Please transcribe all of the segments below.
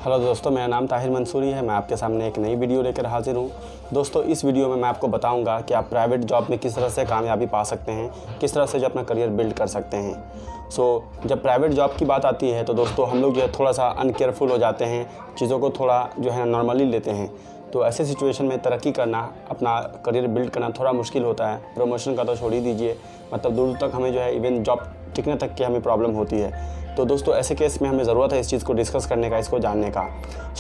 Hello दोस्तों, मेरा नाम ताहिर मंसूरी है। मैं आपके सामने एक नई वीडियो लेकर हाजिर हूँ। दोस्तों, इस वीडियो में मैं आपको बताऊंगा कि आप प्राइवेट जॉब में किस तरह से कामयाबी पा सकते हैं, किस तरह से जो अपना करियर बिल्ड कर सकते हैं। जब प्राइवेट जॉब की बात आती है तो दोस्तों हम लोग जो है थोड़ा सा अनकेयरफुल हो जाते हैं, चीज़ों को थोड़ा जो है नॉर्मली लेते हैं। तो ऐसे सिचुएशन में तरक्की करना, अपना करियर बिल्ड करना थोड़ा मुश्किल होता है। प्रमोशन का तो छोड़ ही दीजिए, मतलब दूर तक हमें जो है इवन जॉब टिकने तक की हमें प्रॉब्लम होती है। तो दोस्तों ऐसे केस में हमें ज़रूरत है इस चीज़ को डिस्कस करने का, इसको जानने का।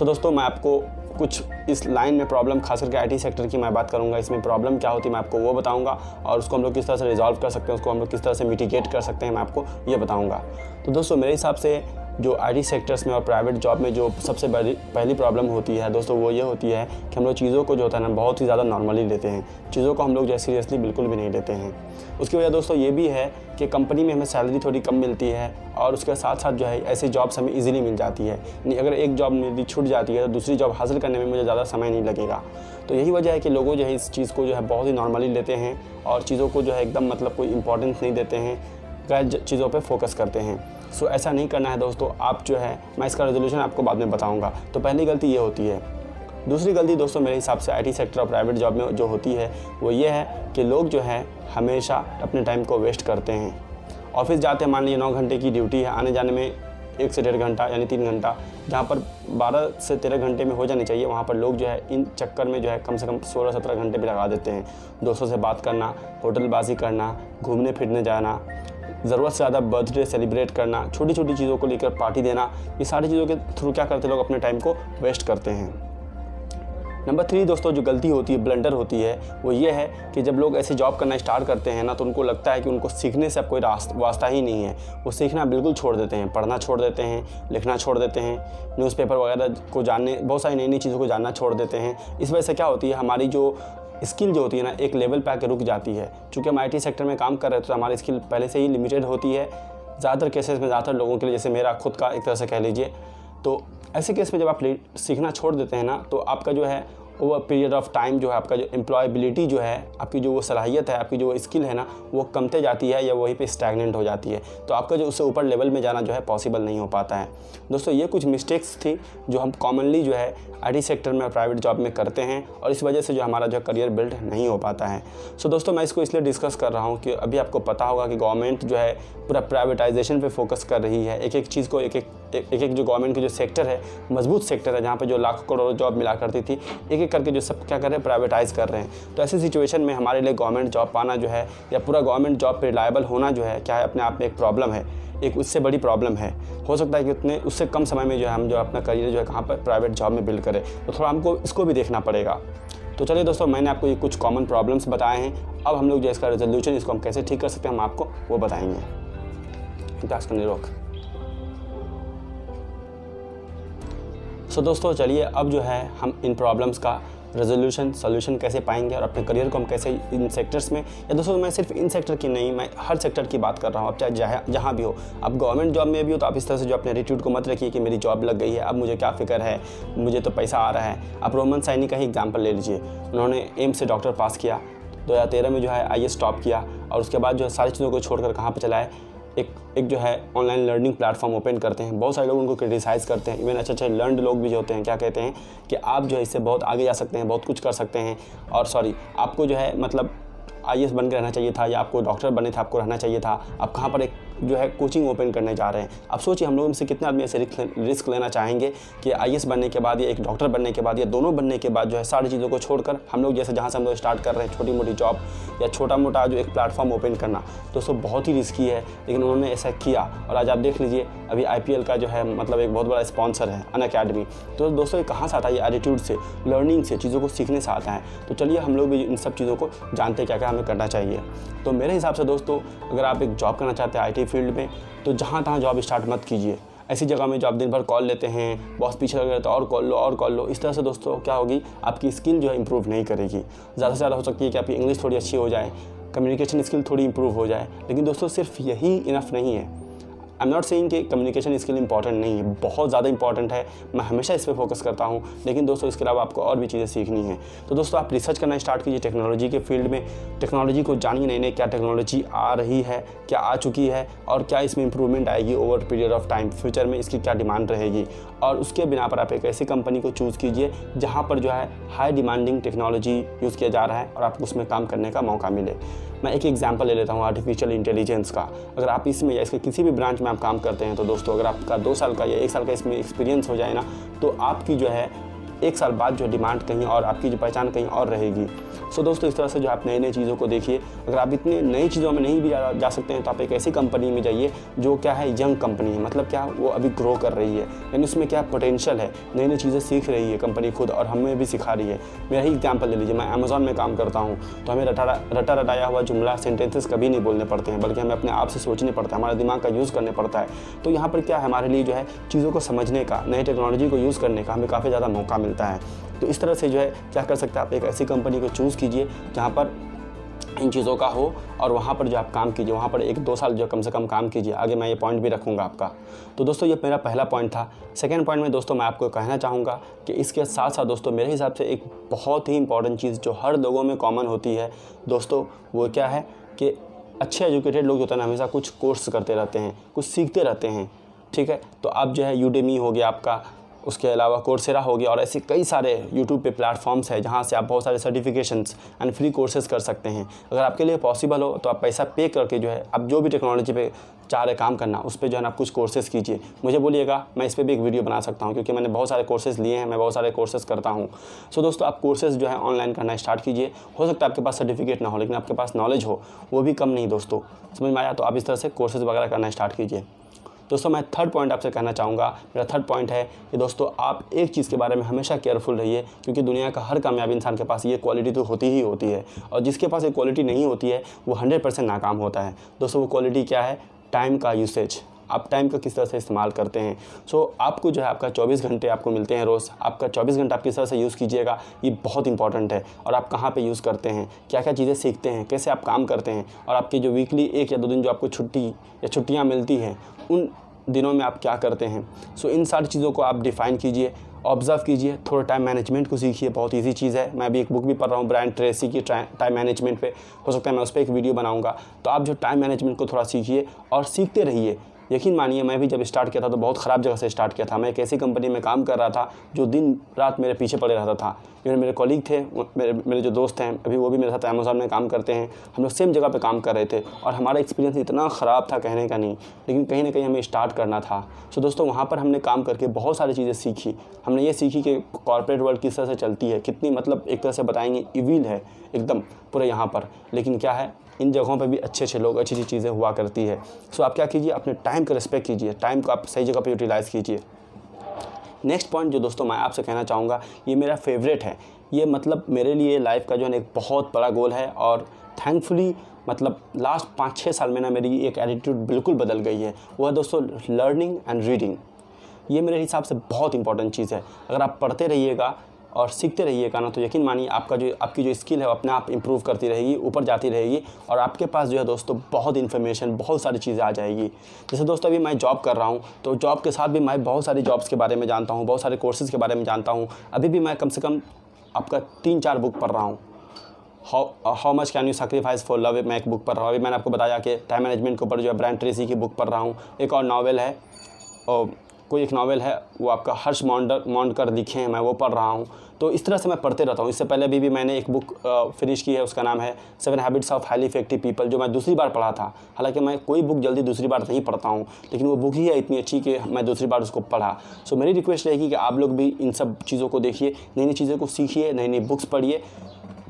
दोस्तों मैं आपको कुछ इस लाइन में प्रॉब्लम, खास करके आईटी सेक्टर की मैं बात करूंगा, इसमें प्रॉब्लम क्या होती है मैं आपको वो बताऊंगा, और उसको हम लोग किस तरह से रिजॉल्व कर सकते हैं, उसको हम लोग किस तरह से मिटिगेट कर सकते हैं, मैं आपको ये बताऊंगा। तो दोस्तों मेरे हिसाब से जो आईटी सेक्टर्स में और प्राइवेट जॉब में जो सबसे पहली प्रॉब्लम होती है दोस्तों, वो ये होती है कि हम लोग चीज़ों को जो होता है ना बहुत ही ज़्यादा नॉर्मली लेते हैं। चीज़ों को हम लोग जो है सीरियसली बिल्कुल भी नहीं लेते हैं। उसकी वजह दोस्तों ये भी है कि कंपनी में हमें सैलरी थोड़ी कम मिलती है, और उसके साथ साथ जो है ऐसी जॉब्स हमें इजीली मिल जाती है। यानी अगर एक जॉब मेरी छूट जाती है तो दूसरी जॉब हासिल करने में मुझे ज़्यादा समय नहीं लगेगा। तो यही वजह है कि लोगों जो है इस चीज़ को जो है बहुत ही नॉर्मली लेते हैं, और चीज़ों को जो है एकदम मतलब कोई इंपॉर्टेंस नहीं देते हैं, गैर चीज़ों पे फोकस करते हैं। ऐसा नहीं करना है दोस्तों। आप जो है, मैं इसका रेजोल्यूशन आपको बाद में बताऊंगा। तो पहली गलती ये होती है। दूसरी गलती दोस्तों मेरे हिसाब से आईटी सेक्टर और प्राइवेट जॉब में जो होती है वो ये है कि लोग जो है हमेशा अपने टाइम को वेस्ट करते हैं। ऑफिस जाते हैं, मान लीजिए 9 घंटे की ड्यूटी है, आने जाने में 1 से 1.5 घंटा यानी 3 घंटा, जहाँ पर 12 से 13 घंटे में हो जानी चाहिए, वहाँ पर लोग जो है इन चक्कर में जो है कम से कम 16-17 घंटे भी लगा देते हैं। दोस्तों से बात करना, होटलबाजी करना, घूमने फिरने जाना, ज़रूरत से ज़्यादा बर्थडे सेलिब्रेट करना, छोटी छोटी चीज़ों को लेकर पार्टी देना, ये सारी चीज़ों के थ्रू क्या करते हैं लोग अपने टाइम को वेस्ट करते हैं। नंबर 3 दोस्तों जो गलती होती है, ब्लंडर होती है, वो ये है कि जब लोग ऐसे जॉब करना स्टार्ट करते हैं ना, तो उनको लगता है कि उनको सीखने से अब कोई वास्ता ही नहीं है। वो सीखना बिल्कुल छोड़ देते हैं, पढ़ना छोड़ देते हैं, लिखना छोड़ देते हैं, न्यूज़पेपर वगैरह को जानने, बहुत सारी नई नई चीज़ों को जानना छोड़ देते हैं। इस वजह से क्या होती है, हमारी जो स्किल जो होती है ना एक लेवल पे आके रुक जाती है। चूँकि हम आईटी सेक्टर में काम कर रहे हैं तो हमारी स्किल पहले से ही लिमिटेड होती है ज़्यादातर केसेस में, ज़्यादातर लोगों के लिए, जैसे मेरा खुद का एक तरह से कह लीजिए। तो ऐसे केस में जब आप सीखना छोड़ देते हैं ना, तो आपका जो है ओवर पीरियड ऑफ टाइम जो है आपका जो एम्प्लॉयबिलिटी जो है, आपकी जो वो सलाहियत है, आपकी जो स्किल है ना, वो कमते जाती है या वहीं पे स्टैगनेंट हो जाती है। तो आपका जो उससे ऊपर लेवल में जाना जो है पॉसिबल नहीं हो पाता है। दोस्तों ये कुछ मिस्टेक्स थी जो हम कॉमनली जो है आईटी सेक्टर में और प्राइवेट जॉब में करते हैं, और इस वजह से जो हमारा जो करियर बिल्ड नहीं हो पाता है। दोस्तों मैं इसको इसलिए डिस्कस कर रहा हूँ कि अभी आपको पता होगा कि गवर्नमेंट जो है पूरा प्राइवेटाइजेशन पे फोकस कर रही है। एक एक चीज़ को एक एक जो गवर्नमेंट की जो सेक्टर है, मजबूत सेक्टर है, जहाँ पे जो लाखों करोड़ों जॉब मिला करती थी, एक एक करके जो सब क्या कर रहे हैं, प्राइवेटाइज़ कर रहे हैं। तो ऐसी सिचुएशन में हमारे लिए गवर्नमेंट जॉब पाना जो है, या पूरा गवर्नमेंट जॉब पे रिलायबल होना जो है, क्या है, अपने आप में एक प्रॉब्लम है, एक उससे बड़ी प्रॉब्लम है। हो सकता है कि उससे कम समय में जो है हम जो अपना करियर जो है कहाँ पर प्राइवेट जॉब में बिल्ड करें, तो थोड़ा हमको इसको भी देखना पड़ेगा। तो चलिए दोस्तों, मैंने आपको ये कुछ कॉमन प्रॉब्लम्स बताए हैं। अब हम लोग जो इसका रेजोल्यूशन, इसको हम कैसे ठीक कर सकते हैं, हम आपको वो बताएंगे। रोक। दोस्तों चलिए अब जो है हम इन प्रॉब्लम्स का सोल्यूशन कैसे पाएंगे, और अपने करियर को हम कैसे इन सेक्टर्स में, या दोस्तों मैं सिर्फ इन सेक्टर की नहीं, मैं हर सेक्टर की बात कर रहा हूँ। अब चाहे जहाँ भी हो, अब गवर्नमेंट जॉब में भी हो तो आप इस तरह से जो अपने एटीट्यूड को मत रखिए कि मेरी जॉब लग गई है, अब मुझे क्या फ़िक्र है, मुझे तो पैसा आ रहा है। आप रोमन साइनी का ही एग्जाम्पल ले लीजिए। उन्होंने एम्स से डॉक्टर पास किया, 2013 में जो है IAS टॉप किया, और उसके बाद जो है सारी चीज़ों को छोड़कर कहाँ पर चला है, एक जो है ऑनलाइन लर्निंग प्लेटफॉर्म ओपन करते हैं। बहुत सारे लोग उनको क्रिटिसाइज़ करते हैं, इवन अच्छे लर्नड लोग भी जो होते हैं क्या कहते हैं कि आप जो है इससे बहुत आगे जा सकते हैं, बहुत कुछ कर सकते हैं, और आपको जो है मतलब IAS बन के रहना चाहिए था, या आपको डॉक्टर बने थे, आपको रहना चाहिए था। आप कहाँ पर एक जो है कोचिंग ओपन करने जा रहे हैं। आप सोचिए हम लोगों में से कितने आदमी ऐसे रिस्क लेना चाहेंगे कि IAS बनने के बाद या एक डॉक्टर बनने के बाद या दोनों बनने के बाद जो है सारी चीज़ों को छोड़कर हम लोग जैसे जहाँ से हम लोग स्टार्ट कर रहे हैं, छोटी मोटी जॉब या छोटा मोटा जो एक प्लेटफॉर्म ओपन करना, दोस्तों बहुत ही रिस्की है, लेकिन उन्होंने ऐसा किया। और आज आप देख लीजिए अभी IPL का जो है मतलब एक बहुत बड़ा स्पॉन्सर है अनअकैडमी। तो दोस्तों ये कहाँ से आता है, ये एटीट्यूड से, लर्निंग से, चीज़ों को सीखने से आता है। तो चलिए हम लोग भी इन सब चीज़ों को जानते हैं क्या क्या हमें करना चाहिए। तो मेरे हिसाब से दोस्तों, अगर आप एक जॉब करना चाहते हैं आईटी फील्ड में, तो जहाँ तहाँ जॉब स्टार्ट मत कीजिए। ऐसी जगह में जो आप दिन भर कॉल लेते हैं, बॉस पीछे लगे रहते हैं, और कॉल लो, इस तरह से दोस्तों क्या होगी, आपकी स्किल जो है इंप्रूव नहीं करेगी। ज़्यादा से ज़्यादा हो सकती है कि आपकी इंग्लिश थोड़ी अच्छी हो जाए, कम्युनिकेशन स्किल थोड़ी इंप्रूव हो जाए, लेकिन दोस्तों सिर्फ यही इनफ नहीं है। आई एम नॉट सेइंग कि कम्युनिकेशन स्किल इंपॉर्टेंट नहीं है, बहुत ज़्यादा इंपॉर्टेंट है, मैं हमेशा इस पर फोकस करता हूँ, लेकिन दोस्तों इसके अलावा आपको और भी चीज़ें सीखनी है। तो दोस्तों आप रिसर्च करना स्टार्ट कीजिए टेक्नोलॉजी के फील्ड में, टेक्नोलॉजी को जानिए, नई नई क्या टेक्नोलॉजी आ रही है, क्या आ चुकी है और क्या इसमें इंप्रूवमेंट आएगी over period of time, future में इसकी क्या डिमांड रहेगी। और उसके बिना पर आप एक ऐसी कंपनी को चूज़ कीजिए जहाँ पर जो है हाई डिमांडिंग टेक्नोलॉजी यूज़ किया जा रहा है और आपको उसमें काम करने का मौका मिले। मैं एक एग्जांपल ले लेता हूँ आर्टिफिशियल इंटेलिजेंस का। अगर आप इसमें या इसके किसी भी ब्रांच में आप काम करते हैं तो दोस्तों अगर आपका 2 साल का या 1 साल का इसमें एक्सपीरियंस हो जाए ना, तो आपकी जो है 1 साल बाद जो डिमांड कहीं और, आपकी जो पहचान कहीं और रहेगी। सो दोस्तों इस तरह से जो आप नई नई चीज़ों को देखिए। अगर आप इतने नई चीज़ों में नहीं भी जा सकते हैं तो आप एक ऐसी कंपनी में जाइए जो क्या है यंग कंपनी है, मतलब क्या वो अभी ग्रो कर रही है, यानी उसमें क्या पोटेंशियल है, नई नई चीज़ें सीख रही है कंपनी खुद और हमें भी सिखा रही है। मेरा ही एग्जाम्पल ले लीजिए, मैं अमेज़ॉन में काम करता हूँ तो हमें रटा रटाया हुआ जुमला सेंटेंसेस कभी नहीं बोलने पड़ते हैं, बल्कि हमें अपने आप से सोचने पड़ता है, हमारा दिमाग का यूज़ करने पड़ता है। तो यहाँ पर क्या है, हमारे लिए जो है चीज़ों को समझने का, नई टेक्नोलॉजी को यूज़ करने का हमें काफ़ी ज़्यादा मौका मिलता है। तो इस तरह से जो है क्या कर सकते हैं, आप एक ऐसी कंपनी को चूज़ कीजिए जहाँ पर इन चीज़ों का हो और वहाँ पर जो आप काम कीजिए, वहाँ पर 1-2 साल जो कम से कम काम कीजिए। आगे मैं ये पॉइंट भी रखूँगा आपका। तो दोस्तों ये मेरा पहला पॉइंट था। सेकंड पॉइंट में दोस्तों मैं आपको कहना चाहूँगा कि इसके साथ साथ दोस्तों मेरे हिसाब से एक बहुत ही इंपॉर्टेंट चीज़ जो हर लोगों में कॉमन होती है दोस्तों, वो क्या है कि अच्छे एजुकेटेड लोग होते हैं हमेशा कुछ कोर्स करते रहते हैं, कुछ सीखते रहते हैं। ठीक है, तो आप जो है यूडेमी हो गया आपका, उसके अलावा कोर्सेरा हो गया और ऐसे कई सारे यूट्यूब पे प्लेटफॉर्म्स हैं जहाँ से आप बहुत सारे सर्टिफिकेशंस एंड फ्री कोर्सेज कर सकते हैं। अगर आपके लिए पॉसिबल हो तो आप पैसा पे करके जो है आप जो भी टेक्नोलॉजी पे चाह रहे काम करना, उस पर जो है ना आप कुछ कोर्सेज कीजिए। मुझे बोलिएगा, मैं इस पर भी एक वीडियो बना सकता हूँ क्योंकि मैंने बहुत सारे कोर्सेज लिए हैं, मैं बहुत सारे कोर्सेज करता हूँ। सो दोस्तों आप कोर्सेज जो है ऑनलाइन करना स्टार्ट कीजिए। हो सकता है आपके पास सर्टिफिकेट ना हो लेकिन आपके पास नॉलेज हो, वो भी कम नहीं दोस्तों, समझ में आया। तो आप इस तरह से कोर्सेज वगैरह करना स्टार्ट कीजिए। दोस्तों मैं थर्ड पॉइंट आपसे कहना चाहूँगा, मेरा थर्ड पॉइंट है कि दोस्तों आप एक चीज़ के बारे में हमेशा केयरफुल रहिए, क्योंकि दुनिया का हर कामयाब इंसान के पास ये क्वालिटी तो होती ही होती है और जिसके पास ये क्वालिटी नहीं होती है वो 100% नाकाम होता है। दोस्तों वो क्वालिटी क्या है, टाइम का यूसेज। आप टाइम का किस तरह से इस्तेमाल करते हैं। सो आपको जो है आपका 24 घंटे आपको मिलते हैं रोज़, आपका 24 घंटा आप किस तरह से यूज़ कीजिएगा ये बहुत इंपॉर्टेंट है। और आप कहाँ पे यूज़ करते हैं, क्या क्या चीज़ें सीखते हैं, कैसे आप काम करते हैं, और आपकी जो वीकली 1 या 2 दिन जो आपको छुट्टी या छुट्टियाँ मिलती हैं उन दिनों में आप क्या करते हैं। सो इन सारी चीज़ों को आप डिफ़ाइन कीजिए, ऑब्ज़र्व कीजिए, थोड़ा टाइम मैनेजमेंट को सीखिए। बहुत इजी चीज़ है। मैं अभी एक बुक भी पढ़ रहा हूँ ब्रायन ट्रेसी की टाइम मैनेजमेंट पे, हो सकता है मैं उस पर एक वीडियो बनाऊँगा। तो आप जो टाइम मैनेजमेंट को थोड़ा सीखिए और सीखते रहिए। यकीन मानिए मैं भी जब स्टार्ट किया था तो बहुत ख़राब जगह से स्टार्ट किया था। मैं एक ऐसी कंपनी में काम कर रहा था जो दिन रात मेरे पीछे पड़े रहता था। मेरे कॉलीग थे, मेरे जो दोस्त हैं अभी वो भी मेरे साथ अमेज़ॉन में काम करते हैं, हम लोग सेम जगह पे काम कर रहे थे और हमारा एक्सपीरियंस इतना ख़राब था कहने का नहीं, लेकिन कहीं ना कहीं हमें स्टार्ट करना था। सो दोस्तों वहाँ पर हमने काम करके बहुत सारी चीज़ें सीखी। हमने ये सीखी कि कॉर्पोरेट वर्ल्ड किस तरह से चलती है, कितनी मतलब एक तरह से बताएंगे इविल है एकदम पूरे यहाँ पर, लेकिन क्या है इन जगहों पे भी अच्छे अच्छे लोग, अच्छी अच्छी चीज़ें हुआ करती है। सो आप क्या कीजिए, अपने टाइम का रिस्पेक्ट कीजिए, टाइम को आप सही जगह पे यूटिलाइज़ कीजिए। नेक्स्ट पॉइंट जो दोस्तों मैं आपसे कहना चाहूँगा, ये मेरा फेवरेट है। ये मतलब मेरे लिए लाइफ का जो है एक बहुत बड़ा गोल है और थैंकफुली मतलब लास्ट 5-6 साल में ना मेरी एक एटीट्यूड बिल्कुल बदल गई है। वो है दोस्तों लर्निंग एंड रीडिंग। ये मेरे हिसाब से बहुत इंपॉर्टेंट चीज़ है। अगर आप पढ़ते रहिएगा और सीखते रहिएगा ना, तो यकीन मानिए आपकी जो स्किल है वो अपने आप इंप्रूव करती रहेगी, ऊपर जाती रहेगी और आपके पास जो है दोस्तों बहुत इन्फॉर्मेशन, बहुत सारी चीज़ें आ जाएगी। जैसे दोस्तों अभी मैं जॉब कर रहा हूँ तो जॉब के साथ भी मैं बहुत सारी जॉब्स के बारे में जानता हूँ, बहुत सारे कोर्सेज़ के बारे में जानता हूँ। अभी भी मैं कम से कम आपका 3-4 बुक पढ़ रहा हूँ। How much can you sacrifice for love, मैं एक बुक पढ़ रहा हूँ। अभी मैंने आपको बताया कि टाइम मैनेजमेंट के ऊपर जो है ब्रायन ट्रेसी की बुक पढ़ रहा हूँ। एक और नावल है, कोई एक नावल है वो आपका हर्ष मॉन्डकर लिखे हैं, मैं वो पढ़ रहा हूँ। तो इस तरह से मैं पढ़ते रहता हूँ। इससे पहले भी मैंने एक बुक फिनिश की है, उसका नाम है 7 habits of highly effective people, जो मैं दूसरी बार पढ़ा था। हालांकि मैं कोई बुक जल्दी दूसरी बार नहीं पढ़ता हूँ, लेकिन वो बुक ही है इतनी अच्छी कि मैं दूसरी बार उसको पढ़ा। सो मेरी रिक्वेस्ट रहेगी कि आप लोग भी इन सब चीज़ों को देखिए, नई नई चीज़ों को सीखिए, नई नई बुक्स पढ़िए,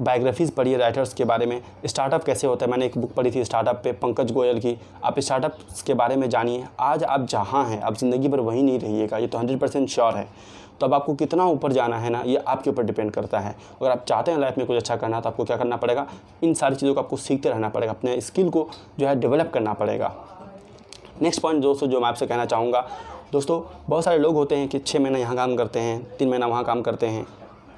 बायोग्राफीज़ पढ़िए राइटर्स के बारे में। स्टार्टअप कैसे होता है, मैंने एक बुक पढ़ी थी स्टार्टअप पे पंकज गोयल की। आप स्टार्टअप्स के बारे में जानिए। आज आप जहाँ हैं आप ज़िंदगी भर वहीं नहीं रहिएगा, ये तो 100% श्योर है। तो अब आपको कितना ऊपर जाना है ना, ये आपके ऊपर डिपेंड करता है। अगर आप चाहते हैं लाइफ में कुछ अच्छा करना तो आपको क्या करना पड़ेगा, इन सारी चीज़ों को आपको सीखते रहना पड़ेगा, अपने स्किल को जो है डेवलप करना पड़ेगा। नेक्स्ट पॉइंट दोस्तों जो मैं आपसे कहना चाहूँगा, दोस्तों बहुत सारे लोग होते हैं कि 6 महीना यहाँ काम करते हैं, 3 महीना वहाँ काम करते हैं,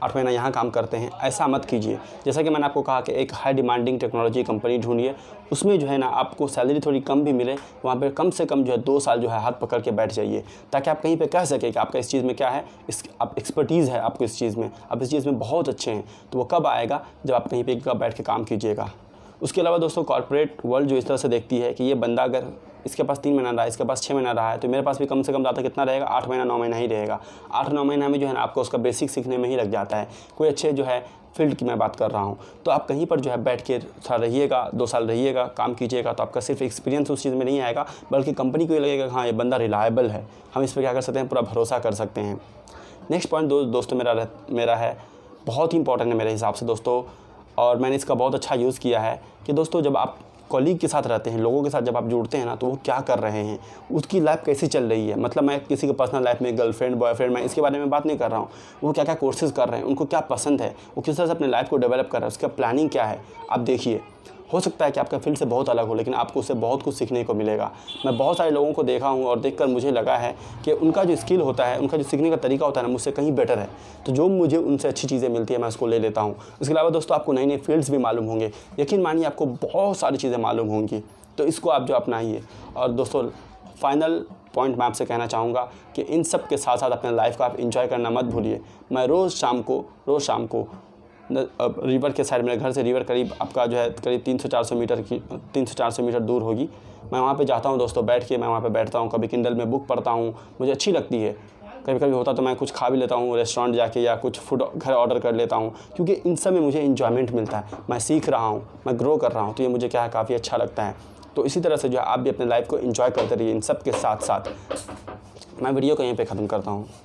8 महीना यहाँ काम करते हैं, ऐसा मत कीजिए। जैसा कि मैंने आपको कहा कि एक हाई डिमांडिंग टेक्नोलॉजी कंपनी ढूंढिए, उसमें जो है ना आपको सैलरी थोड़ी कम भी मिले, वहाँ पर कम से कम जो है 2 साल जो है हाथ पकड़ के बैठ जाइए, ताकि आप कहीं पे कह सकें कि आपका इस चीज़ में क्या है, आप एक्सपर्टीज़ है आपको इस चीज़ में, आप इस चीज़ में बहुत अच्छे हैं। तो वो कब आएगा, जब आप कहीं पे बैठ के काम कीजिएगा। उसके अलावा दोस्तों कॉर्पोरेट वर्ल्ड जो इस तरह से देखती है कि ये बंदा अगर इसके पास 3 महीना रहा है, इसके पास 6 महीना रहा है, तो मेरे पास भी कम से कम ज़्यादा कितना रहेगा, 8 महीना 9 महीना ही रहेगा। 8-9 महीना में जो है ना आपको उसका बेसिक सीखने में ही लग जाता है। कोई अच्छे जो है फील्ड की मैं बात कर रहा हूँ, तो आप कहीं पर जो है बैठ के थोड़ा रहिएगा, 2 साल रहिएगा, काम कीजिएगा, तो आपका सिर्फ एक्सपीरियंस उस चीज़ में नहीं आएगा, बल्कि कंपनी को ये लगेगा हाँ ये बंदा रिलायबल है, हम इस पर क्या कर सकते हैं, पूरा भरोसा कर सकते हैं। नेक्स्ट पॉइंट दोस्तों मेरा है, बहुत ही इंपॉर्टेंट है मेरे हिसाब से दोस्तों, और मैंने इसका बहुत अच्छा यूज़ किया है कि दोस्तों जब आप कॉलीग के साथ रहते हैं, लोगों के साथ जब आप जुड़ते हैं ना, तो वो क्या कर रहे हैं, उसकी लाइफ कैसी चल रही है। मतलब मैं किसी के पर्सनल लाइफ में गर्लफ्रेंड बॉयफ्रेंड, मैं इसके बारे में बात नहीं कर रहा हूँ, वो क्या क्या कोर्सेज़ कर रहे हैं, उनको क्या पसंद है, वो किस तरह से अपने लाइफ को डेवलप कर रहे हैं, उसका प्लानिंग क्या है, आप देखिए। हो सकता है कि आपका फील्ड से बहुत अलग हो, लेकिन आपको उससे बहुत कुछ सीखने को मिलेगा। मैं बहुत सारे लोगों को देखा हूँ और देखकर मुझे लगा है कि उनका जो स्किल होता है, उनका जो सीखने का तरीका होता है ना, मुझसे कहीं बेटर है। तो जो मुझे उनसे अच्छी चीज़ें मिलती है मैं उसको ले लेता हूँ। इसके अलावा दोस्तों आपको नई नई फील्ड्स भी मालूम होंगे, यकीन मानिए आपको बहुत सारी चीज़ें मालूम होंगी, तो इसको आप जो अपनाइए। और दोस्तों फाइनल पॉइंट मैं आपसे कहना चाहूँगा कि इन सब के साथ साथ अपने लाइफ का आप इंजॉय करना मत भूलिए। मैं रोज़ शाम को रिवर के साइड, मेरे घर से रिवर करीब आपका जो है करीब 300-400 मीटर दूर होगी, मैं वहाँ पे जाता हूँ दोस्तों। बैठ के मैं वहाँ पे बैठता हूँ, कभी किंडल में बुक पढ़ता हूँ, मुझे अच्छी लगती है। कभी कभी होता तो मैं कुछ खा भी लेता हूँ रेस्टोरेंट जाके, या कुछ फूड घर ऑर्डर कर लेता हूँ, क्योंकि इन सब में मुझे इन्जॉयमेंट मिलता है। मैं सीख रहा हूँ, मैं ग्रो कर रहा हूँ, तो ये मुझे क्या है काफ़ी अच्छा लगता है। तो इसी तरह से जो है आप भी अपने लाइफ को एंजॉय करते रहिए इन सब के साथ साथ। मैं वीडियो को यहीं पे ख़त्म करता हूँ।